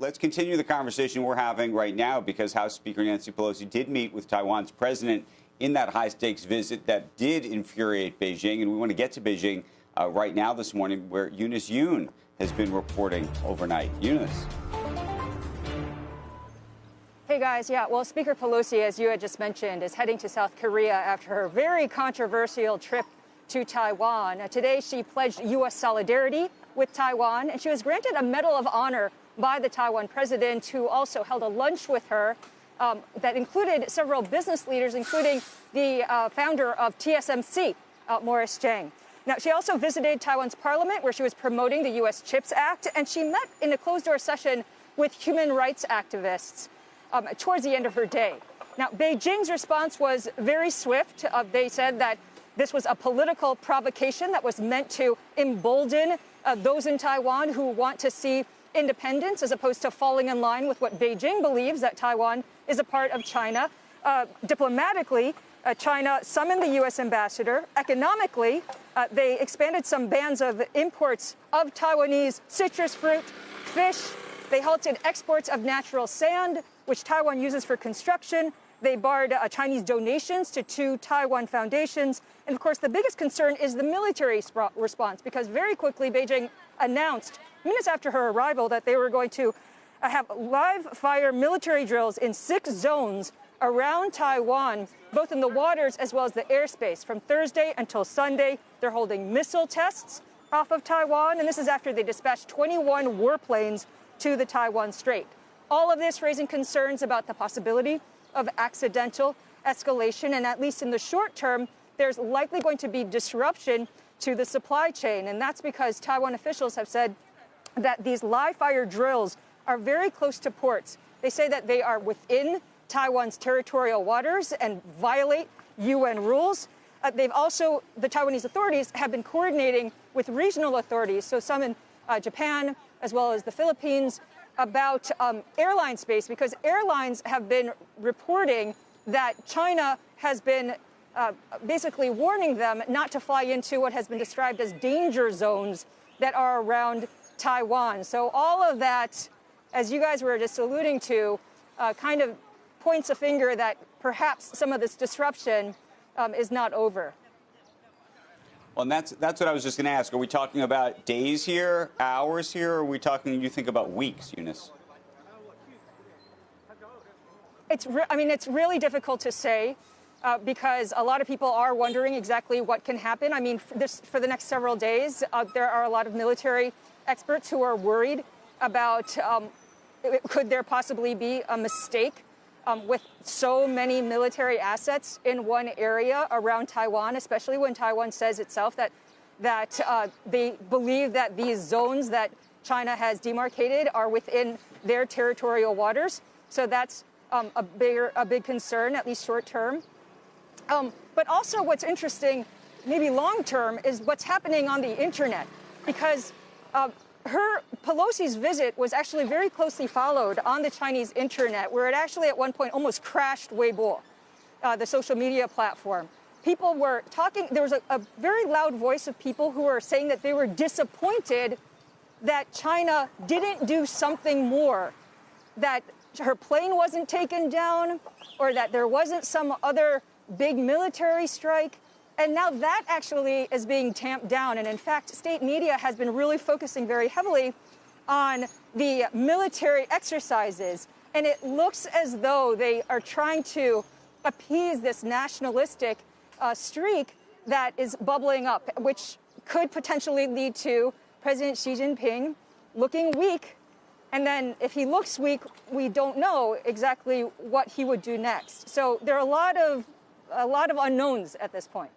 let's continue the conversation we're having right now, because House Speaker Nancy Pelosi did meet with Taiwan's president in that high-stakes visit that did infuriate Beijing. And we want to get to Beijing right now this morning, where Eunice Yoon has been reporting overnight. Eunice. Hey, guys. Yeah, well, Speaker Pelosi, as you had just mentioned, is heading to South Korea after her very controversial trip to Taiwan. Today, she pledged U.S. solidarity with Taiwan, and she was granted a Medal of Honor by the Taiwan president, who also held a lunch with her that included several business leaders, including the founder of TSMC, Morris Chang. Now, she also visited Taiwan's parliament, where she was promoting the U.S. CHIPS Act, and she met in a closed-door session with human rights activists towards the end of her day. Now, Beijing's response was very swift. They said that this was a political provocation that was meant to embolden those in Taiwan who want to see independence, as opposed to falling in line with what Beijing believes, that Taiwan is a part of China. Diplomatically, China summoned the U.S. ambassador. Economically, they expanded some bans of imports of Taiwanese citrus fruit, fish. They halted exports of natural sand, which Taiwan uses for construction. They barred Chinese donations to 2 Taiwan foundations. And of course, the biggest concern is the military response, because very quickly Beijing announced, minutes after her arrival, that they were going to have live fire military drills in 6 zones around Taiwan, both in the waters as well as the airspace. From Thursday until Sunday, they're holding missile tests off of Taiwan, and this is after they dispatched 21 warplanes to the Taiwan Strait. All of this raising concerns about the possibility of accidental escalation, and at least in the short term, there's likely going to be disruption to the supply chain. And that's because Taiwan officials have said that these live fire drills are very close to ports. They say that they are within Taiwan's territorial waters and violate UN rules. The Taiwanese authorities have been coordinating with regional authorities, so some in Japan as well as the Philippines, about airline space, because airlines have been reporting that China has been basically warning them not to fly into what has been described as danger zones that are around Taiwan. So all of that, as you guys were just alluding to, kind of points a finger that perhaps some of this disruption is not over. Well, and that's what I was just going to ask. Are we talking about days here, hours here, or are we talking, you think, about weeks, Eunice? It's really difficult to say because a lot of people are wondering exactly what can happen. I mean, for the next several days, there are a lot of military experts who are worried about could there possibly be a mistake with so many military assets in one area around Taiwan, especially when Taiwan says itself that they believe that these zones that China has demarcated are within their territorial waters. So that's a big concern, at least short term. But also what's interesting, maybe long term, is what's happening on the internet, because Pelosi's visit was actually very closely followed on the Chinese internet, where it actually at one point almost crashed Weibo, the social media platform. People were talking, there was a very loud voice of people who were saying that they were disappointed that China didn't do something more, that her plane wasn't taken down, or that there wasn't some other big military strike. And now that actually is being tamped down. And in fact, state media has been really focusing very heavily on the military exercises. And it looks as though they are trying to appease this nationalistic streak that is bubbling up, which could potentially lead to President Xi Jinping looking weak. And then if he looks weak, we don't know exactly what he would do next. So there are a lot of unknowns at this point.